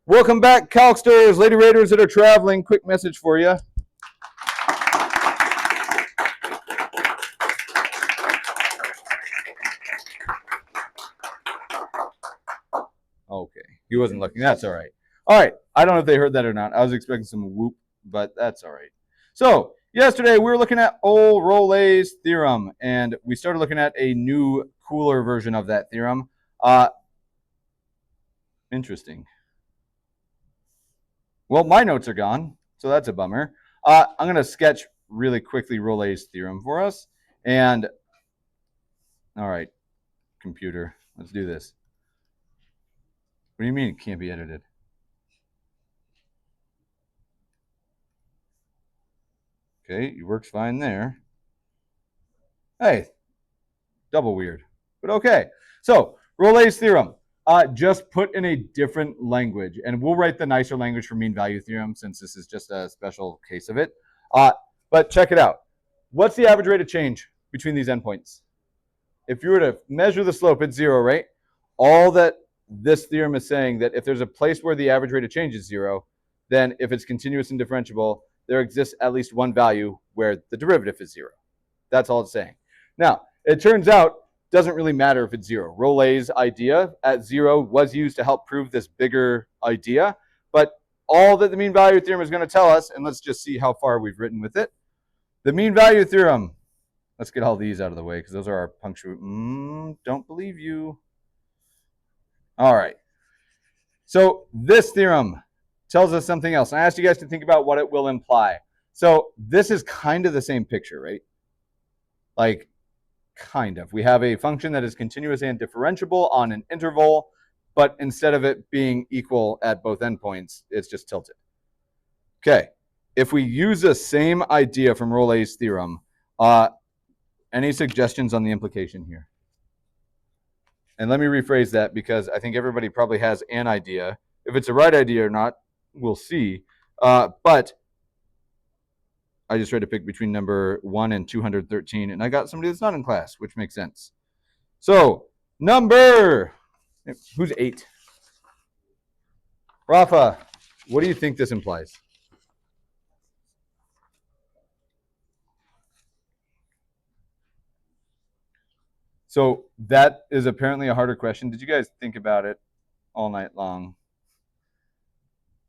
Welcome back, Calcsters, Lady Raiders that are traveling. Quick message for you. Okay, he wasn't looking. That's all right. All right, I don't know if they heard that or not. I was expecting some whoop, but that's all right. So yesterday we were looking at old Rolle's theorem, and we started looking at a new, cooler version of that theorem. Interesting. Well, my notes are gone, so that's a bummer. I'm going to sketch really quickly Rolle's theorem for us. And, all right, computer, let's do this. What do you mean it can't be edited? Okay, it works fine there. Hey, double weird, but okay. So, Rolle's theorem, just put in a different language, and we'll write the nicer language for mean value theorem since this is just a special case of it. But check it out. What's the average rate of change between these endpoints? If you were to measure the slope, it's 0, right? All that this theorem is saying that if there's a place where the average rate of change is 0, then if it's continuous and differentiable, there exists at least one value where the derivative is 0. That's all it's saying. Now, it turns out it doesn't really matter if it's 0. Rolle's idea at 0 was used to help prove this bigger idea, but all that the mean value theorem is going to tell us, and let's just see how far we've written with it. The mean value theorem, let's get all these out of the way because those are our punctuate. Don't believe you. All right. So this theorem tells us something else. I asked you guys to think about what it will imply. So this is kind of the same picture, right? Like, kind of. We have a function that is continuous and differentiable on an interval, but instead of it being equal at both endpoints, it's just tilted. Okay. If we use the same idea from Rolle's theorem, any suggestions on the implication here? And let me rephrase that because I think everybody probably has an idea. If it's the right idea or not, we'll see. But I just tried to pick between number 1 and 213, and I got somebody that's not in class, which makes sense. So, who's 8? Rafa, what do you think this implies? So that is apparently a harder question. Did you guys think about it all night long?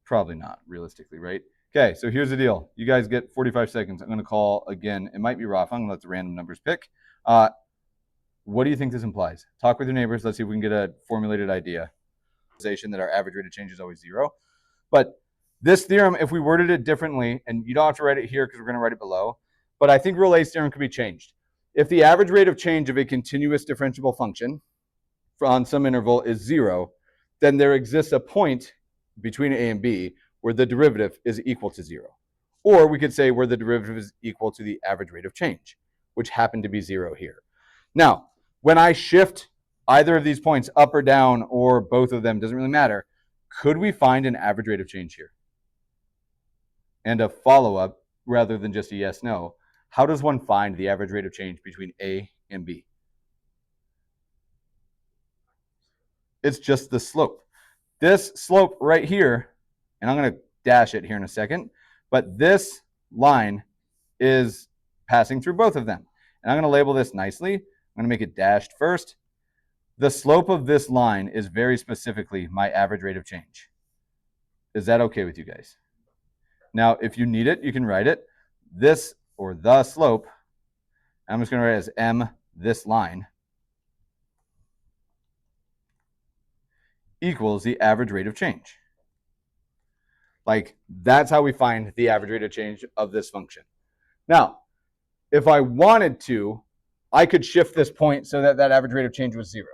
Probably not, realistically, right? Okay, so here's the deal. You guys get 45 seconds. I'm going to call again. It might be Rafa. I'm going to let the random numbers pick. What do you think this implies? Talk with your neighbors. Let's see if we can get a formulated idea. That our average rate of change is always 0. But this theorem, if we worded it differently, and you don't have to write it here because we're going to write it below, but I think Rolle's theorem could be changed. If the average rate of change of a continuous differentiable function on some interval is 0, then there exists a point between A and B where the derivative is equal to 0. Or we could say where the derivative is equal to the average rate of change, which happened to be 0 here. Now, when I shift either of these points up or down or both of them, doesn't really matter, could we find an average rate of change here? And a follow-up rather than just a yes-no. How does one find the average rate of change between A and B? It's just the slope. This slope right here, and I'm going to dash it here in a second, but this line is passing through both of them. And I'm going to label this nicely. I'm going to make it dashed first. The slope of this line is very specifically my average rate of change. Is that okay with you guys? Now, if you need it, you can write it. This, or the slope, I'm just going to write it as M, this line, equals the average rate of change. Like, that's how we find the average rate of change of this function. Now, if I wanted to, I could shift this point so that that average rate of change was 0.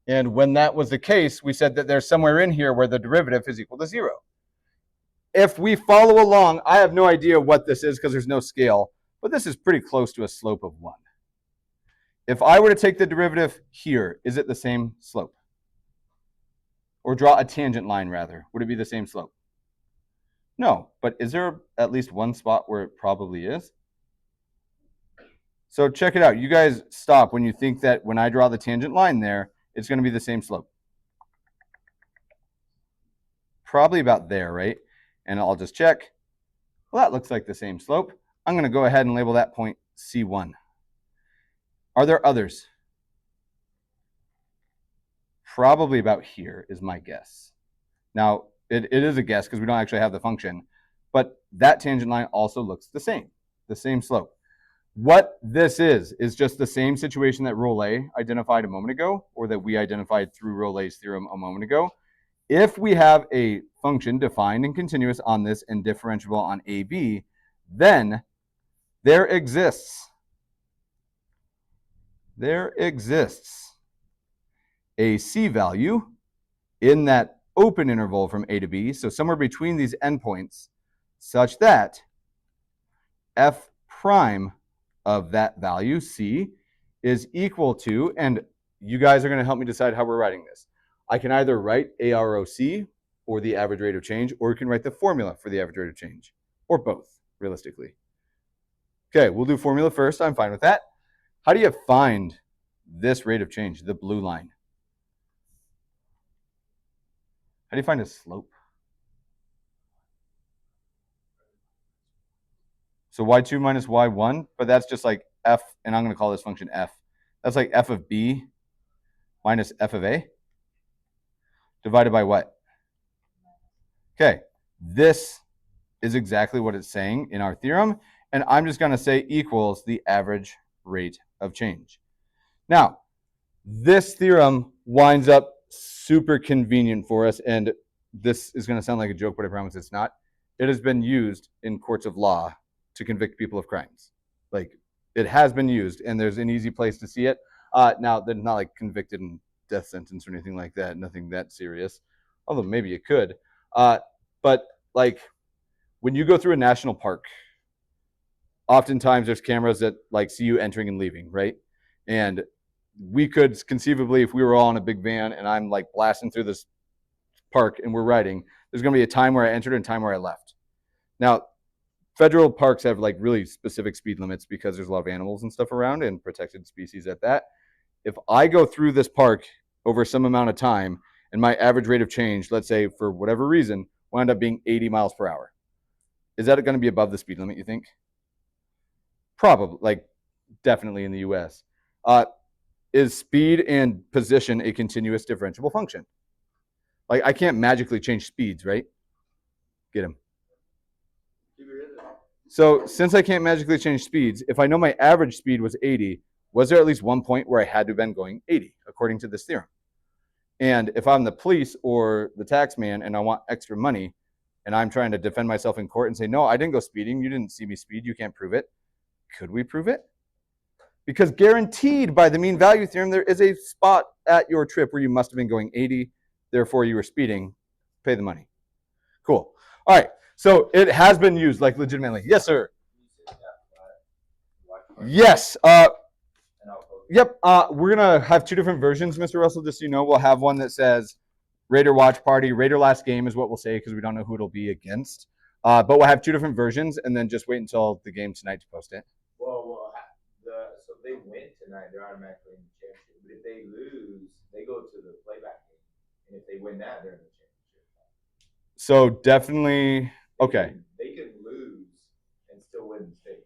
And when that was the case, we said that there's somewhere in here where the derivative is equal to 0. If we follow along, I have no idea what this is because there's no scale, but this is pretty close to a slope of 1. If I were to take the derivative here, is it the same slope? Or draw a tangent line, rather. Would it be the same slope? No, but is there at least one spot where it probably is? So check it out. You guys stop when you think that when I draw the tangent line there, it's going to be the same slope. probably about there, right? And I'll just check. Well, that looks like the same slope. I'm going to go ahead and label that point C1. Are there others? Probably about here is my guess. Now, it is a guess because we don't actually have the function, but that tangent line also looks the same slope. What this is just the same situation that Rollet identified a moment ago, or that we identified through Rollet's theorem a moment ago. If we have a function defined and continuous on this and differentiable on AB, then there exists a C value in that open interval from A to B, so somewhere between these endpoints, such that f prime of that value, C, is equal to, and you guys are going to help me decide how we're writing this. I can either write AROC, or the average rate of change, or you can write the formula for the average rate of change, or both, realistically. Okay, we'll do formula first. I'm fine with that. How do you find this rate of change, the blue line? How do you find a slope? So y2 minus y1, but that's just like f, and I'm going to call this function f. That's like f of b minus f of a divided by what? Okay, this is exactly what it's saying in our theorem, and I'm just going to say equals the average rate of change. Now, this theorem winds up super convenient for us, and this is going to sound like a joke, but I promise it's not. It has been used in courts of law to convict people of crimes. Like, it has been used, and there's an easy place to see it. Now, they're not like convicted in death sentence or anything like that, nothing that serious, although maybe you could. But like, when you go through a national park, oftentimes there's cameras that like see you entering and leaving, right? And we could conceivably, if we were all in a big van and I'm like blasting through this park and we're riding, there's going to be a time where I entered and a time where I left. Now, federal parks have like really specific speed limits because there's a lot of animals and stuff around and protected species at that. If I go through this park over some amount of time and my average rate of change, let's say for whatever reason, wound up being 80 miles per hour, is that going to be above the speed limit, you think? Probably, like definitely in the US. Is speed and position a continuous differentiable function? Like, I can't magically change speeds, right? Get him. So since I can't magically change speeds, if I know my average speed was 80, was there at least one point where I had to have been going 80, according to this theorem? And if I'm the police or the tax man and I want extra money and I'm trying to defend myself in court and say, no, I didn't go speeding, you didn't see me speed, you can't prove it. Could we prove it? Because guaranteed by the mean value theorem, there is a spot at your trip where you must have been going 80, therefore you were speeding, pay the money. Cool. All right, so it has been used, like legitimately. Yes, sir. Yes. Yep. We're going to have two different versions, Mr. Russell, just so you know. We'll have one that says Raider Watch Party. Raider Last Game is what we'll say because we don't know who it'll be against. But we'll have two different versions and then just wait until the game tonight to post it. So if they win tonight, they're automatically in the championship. But if they lose, they go to the playback game. And if they win that, they're in the championship. So definitely, okay. They can lose and still win the state.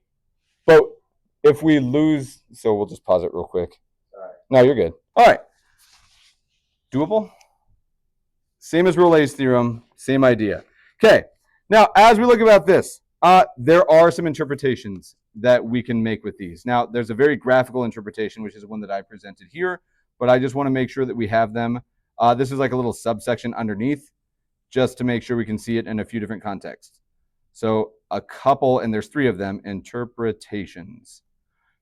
But if we lose, so we'll just pause it real quick. Sorry. No, you're good. All right. Doable? Same as Rollet's theorem, same idea. Okay. Now, as we look about this, there are some interpretations that we can make with these. Now, there's a very graphical interpretation, which is one that I presented here, but I just want to make sure that we have them. This is like a little subsection underneath, just to make sure we can see it in a few different contexts. So a couple, and there's three of them, interpretations.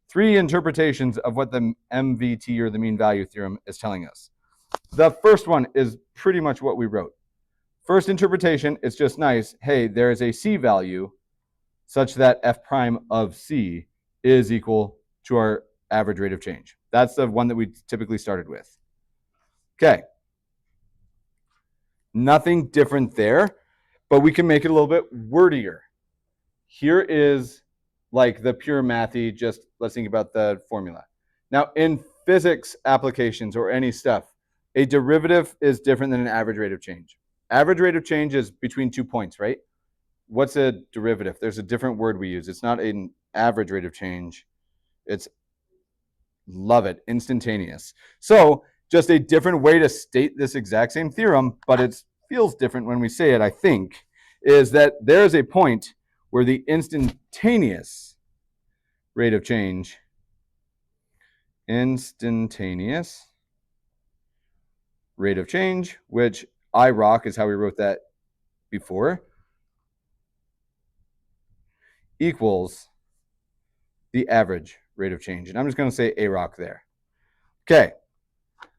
Three interpretations of what the MVT, or the mean value theorem, is telling us. The first one is pretty much what we wrote. First interpretation, it's just nice. Hey, there is a C value such that f prime of C is equal to our average rate of change. That's the one that we typically started with. Okay. Nothing different there, but we can make it a little bit wordier. Here is like the pure mathy, just let's think about the formula. Now, in physics applications or any stuff, a derivative is different than an average rate of change. average rate of change is between 2 points, right? What's a derivative? There's a different word we use. It's not an average rate of change. It's, love it, instantaneous. So just a different way to state this exact same theorem, but it feels different when we say it, I think, is that there is a point where the instantaneous rate of change, which IROC is how we wrote that before, equals the average rate of change. And I'm just going to say AROC there. Okay.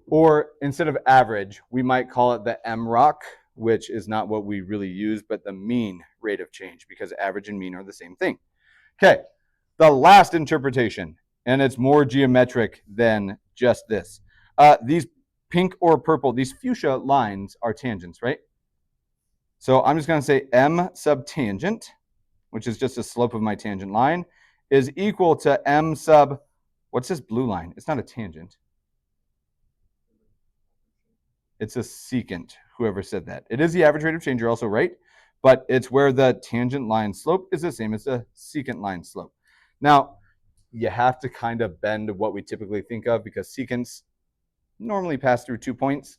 Or instead of average, we might call it the MROC, which is not what we really use, but the mean rate of change, because average and mean are the same thing. Okay. The last interpretation, and it's more geometric than just this. These pink or purple, these fuchsia lines are tangents, right? So I'm just going to say M sub tangent, which is just the slope of my tangent line, is equal to M sub, what's this blue line? It's not a tangent. It's a secant, whoever said that. It is the average rate of change, you're also right, but it's where the tangent line slope is the same as the secant line slope. Now, you have to kind of bend what we typically think of because secants normally pass through 2 points.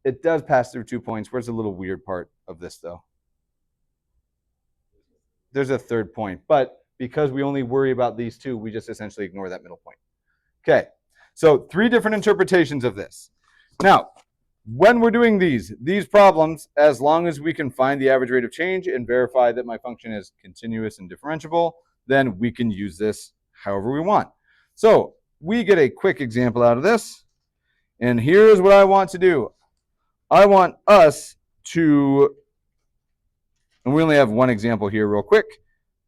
It does pass through 2 points. Where's the little weird part of this, though? There's a third point, but because we only worry about these two, we just essentially ignore that middle point. Okay, so 3 different interpretations of this. Now, when we're doing these problems, as long as we can find the average rate of change and verify that my function is continuous and differentiable, then we can use this however we want. So we get a quick example out of this, and here's what I want to do. I want us to, and we only have one example here real quick,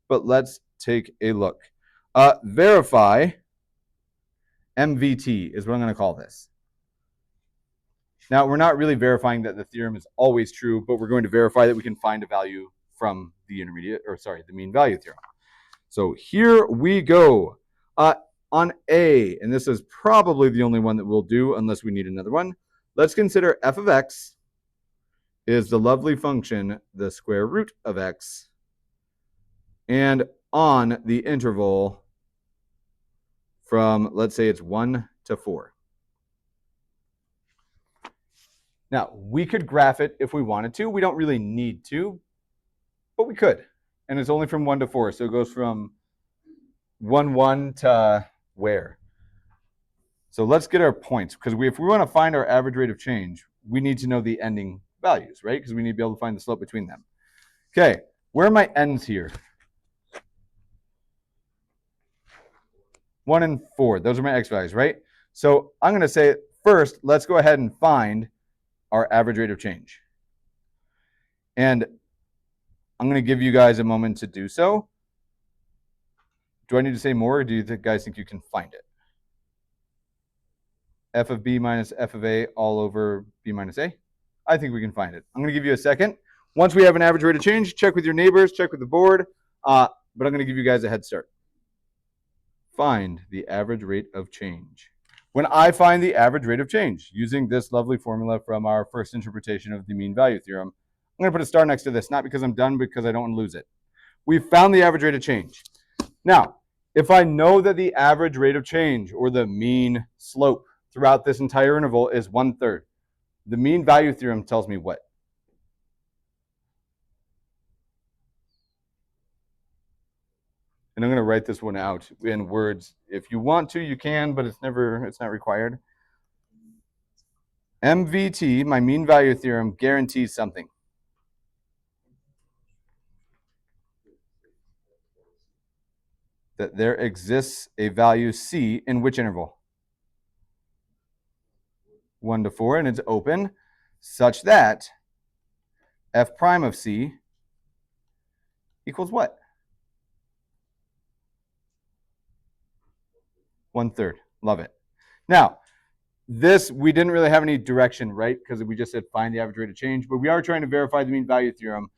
but let's take a look. Verify MVT is what I'm going to call this. Now, we're not really verifying that the theorem is always true, but we're going to verify that we can find a value from the mean value theorem. So here we go. On A, and this is probably the only one that we'll do unless we need another one, let's consider f of x is the lovely function, the square root of x, and on the interval from, let's say it's 1 to 4. Now, we could graph it if we wanted to. We don't really need to, but we could. And it's only from 1 to 4, so it goes from 1, 1 to where? So let's get our points, because if we want to find our average rate of change, we need to know the ending values, right? Because we need to be able to find the slope between them. Okay, where are my ends here? 1 and 4, those are my x values, right? So I'm going to say, first, let's go ahead and find our average rate of change. And I'm going to give you guys a moment to do so. Do I need to say more, or do you guys think you can find it? F of b minus f of a all over b minus a? I think we can find it. I'm going to give you a second. Once we have an average rate of change, check with your neighbors, check with the board, but I'm going to give you guys a head start. Find the average rate of change. When I find the average rate of change using this lovely formula from our first interpretation of the mean value theorem, I'm going to put a star next to this, not because I'm done, because I don't want to lose it. We've found the average rate of change. Now, if I know that the average rate of change, or the mean slope throughout this entire interval, is 1/3, the mean value theorem tells me what? And I'm going to write this one out in words. If you want to, you can, but it's not required. MVT, my mean value theorem, guarantees something. That there exists a value C in which interval? 1 to 4, and it's open, such that f prime of C equals what? 1/3. Love it. Now, this, we didn't really have any direction, right? Because we just said find the average rate of change, but we are trying to verify the mean value theorem.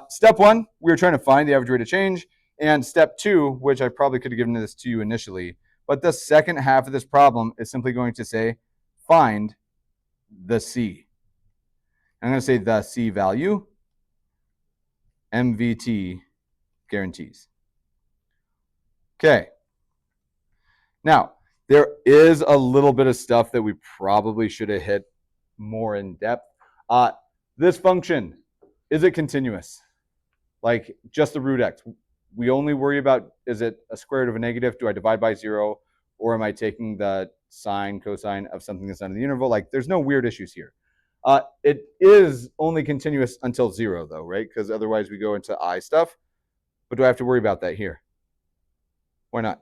Step 1, we were trying to find the average rate of change. And step 2, which I probably could have given this to you initially, but the second half of this problem is simply going to say, find the C. I'm going to say the C value, MVT guarantees. Okay. Now, there is a little bit of stuff that we probably should have hit more in depth. This function, is it continuous? Like just the root x. We only worry about, is it a square root of a negative? Do I divide by 0? Or am I taking the sine, cosine of something that's not in the interval? Like there's no weird issues here. It is only continuous until 0 though, right? Because otherwise we go into I stuff. But do I have to worry about that here? Why not?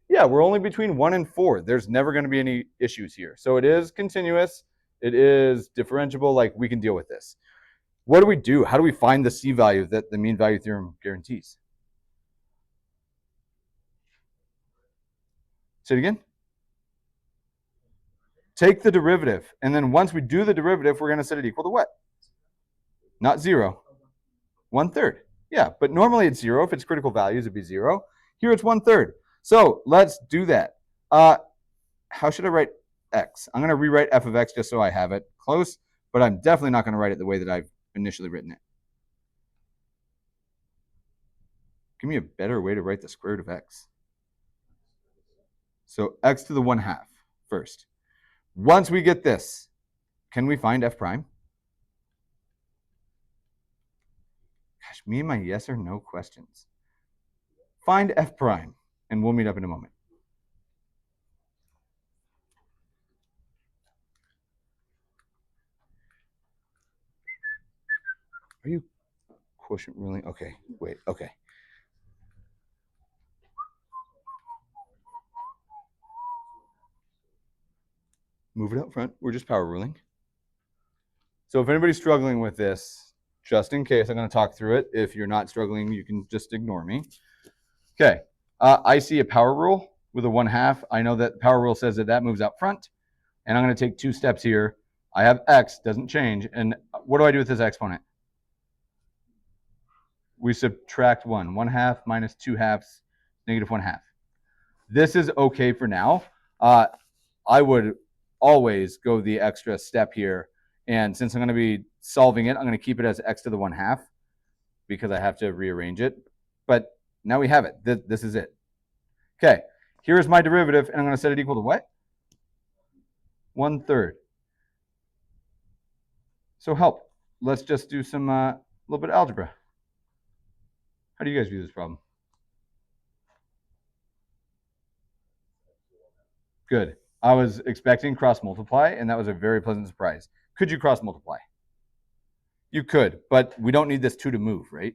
Yeah, we're only between 1 and 4. There's never going to be any issues here. So it is continuous. It is differentiable. Like we can deal with this. What do we do? How do we find the C value that the mean value theorem guarantees? Say it again. Take the derivative. And then once we do the derivative, we're going to set it equal to what? Not 0. 1/3. Yeah, but normally it's 0. If it's critical values, it'd be 0. Here it's 1/3. So let's do that. How should I write x? I'm going to rewrite f of x just so I have it close, but I'm definitely not going to write it the way that I've initially written it. Give me a better way to write the square root of x. So x to the 1/2 first. Once we get this, can we find f prime? Gosh, me and my yes or no questions. Find f prime, and we'll meet up in a moment. Are you quotient ruling? Okay, wait, okay. Move it up front. We're just power ruling. So if anybody's struggling with this, just in case, I'm going to talk through it. If you're not struggling, you can just ignore me. Okay, I see a power rule with a 1/2. I know that power rule says that moves out front. And I'm going to take 2 steps here. I have x, doesn't change. And what do I do with this exponent? We subtract 1. 1/2 minus 2/2, negative 1/2. This is okay for now. I would always go the extra step here. And since I'm going to be solving it, I'm going to keep it as x to the 1/2 because I have to rearrange it. But now we have it. This is it. Okay, here's my derivative, and I'm going to set it equal to what? 1/3. So help. Let's just do some little bit of algebra. How do you guys view this problem? Good. I was expecting cross multiply, and that was a very pleasant surprise. Could you cross multiply? You could, but we don't need this 2 to move, right?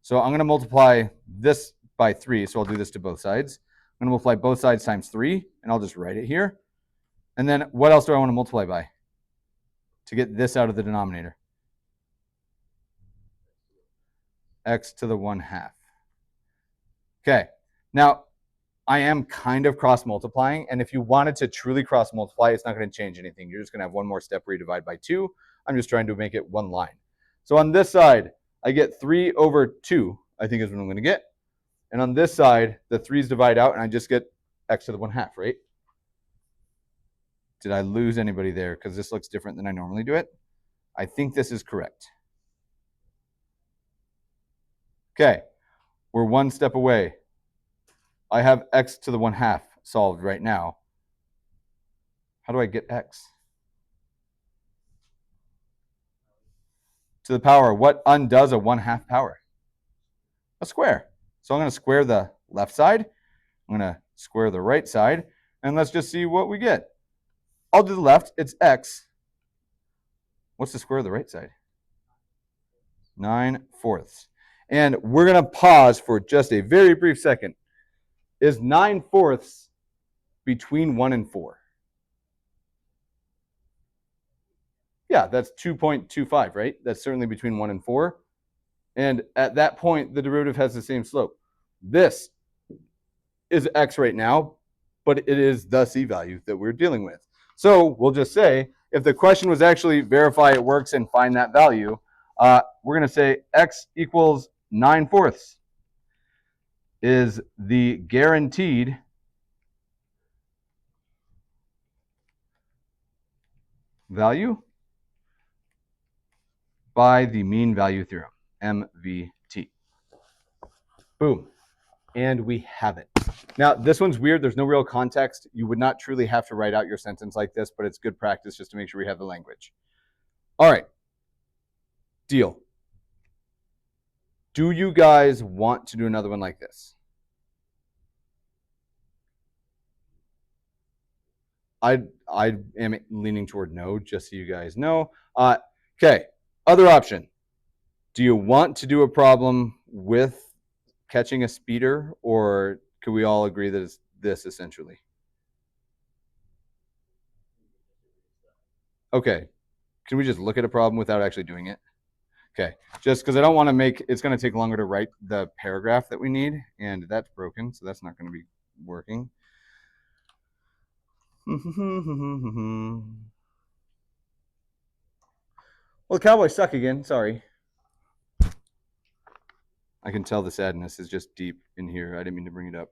So I'm going to multiply this by 3, so I'll do this to both sides. I'm going to multiply both sides times 3, and I'll just write it here. And then what else do I want to multiply by to get this out of the denominator? X to the 1/2. Okay. Now, I am kind of cross multiplying, and if you wanted to truly cross multiply, it's not going to change anything. You're just going to have one more step where you divide by 2. I'm just trying to make it one line. So on this side, I get 3 over 2, I think is what I'm going to get. And on this side, the 3's divide out, and I just get x to the 1/2, right? Did I lose anybody there? Because this looks different than I normally do it. I think this is correct. Okay, we're one step away. I have x to the 1/2 solved right now. How do I get x? To the power. What undoes a 1/2 power? A square. So I'm going to square the left side. I'm going to square the right side. And let's just see what we get. I'll do the left. It's x. What's the square of the right side? 9/4. And we're going to pause for just a very brief second. Is 9/4 between 1 and 4? Yeah, that's 2.25, right? That's certainly between 1 and 4. And at that point, the derivative has the same slope. This is x right now, but it is the C value that we're dealing with. So we'll just say, if the question was actually verify it works and find that value, we're going to say x equals 9/4 is the guaranteed value by the mean value theorem, MVT. Boom. And we have it. Now, this one's weird. There's no real context. You would not truly have to write out your sentence like this, but it's good practice just to make sure we have the language. All right. Deal. Do you guys want to do another one like this? I am leaning toward no, just so you guys know. Okay. Other option. Do you want to do a problem with catching a speeder, or could we all agree that it's this essentially? Okay. Can we just look at a problem without actually doing it? Okay. Just because I don't want to make, it's going to take longer to write the paragraph that we need, and that's broken, so that's not going to be working. Well, the Cowboys suck again. Sorry. I can tell the sadness is just deep in here. I didn't mean to bring it up.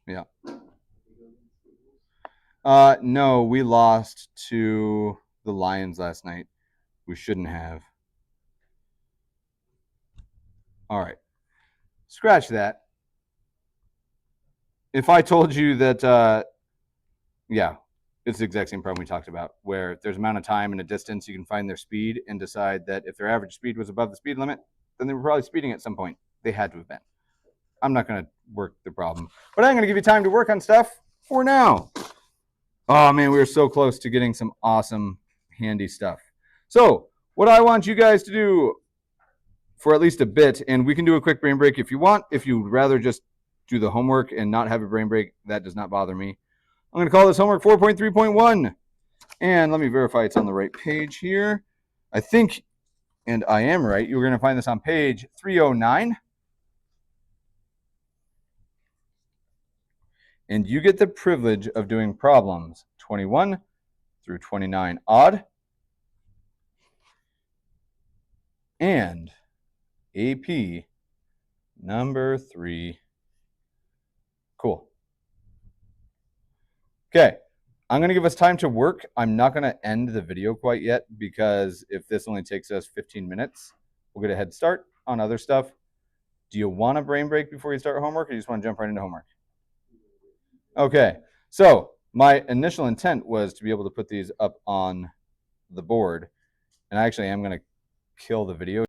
Yeah. No, we lost to the Lions last night. We shouldn't have. All right. Scratch that. If I told you that, yeah, it's the exact same problem we talked about, where there's amount of time and a distance, you can find their speed and decide that if their average speed was above the speed limit, then they were probably speeding at some point. They had to have been. I'm not going to work the problem, but I'm going to give you time to work on stuff for now. Oh, man, we were so close to getting some awesome, handy stuff. So what I want you guys to do for at least a bit, and we can do a quick brain break if you want. If you'd rather just do the homework and not have a brain break, that does not bother me. I'm going to call this homework 4.3.1. And let me verify it's on the right page here. I think, and I am right, you're going to find this on page 309. And you get the privilege of doing problems 21 through 29 odd and AP number 3. Cool. Okay. I'm going to give us time to work. I'm not going to end the video quite yet because if this only takes us 15 minutes, we'll get a head start on other stuff. Do you want a brain break before you start homework, or you just want to jump right into homework? Okay. So my initial intent was to be able to put these up on the board, and I actually am going to kill the video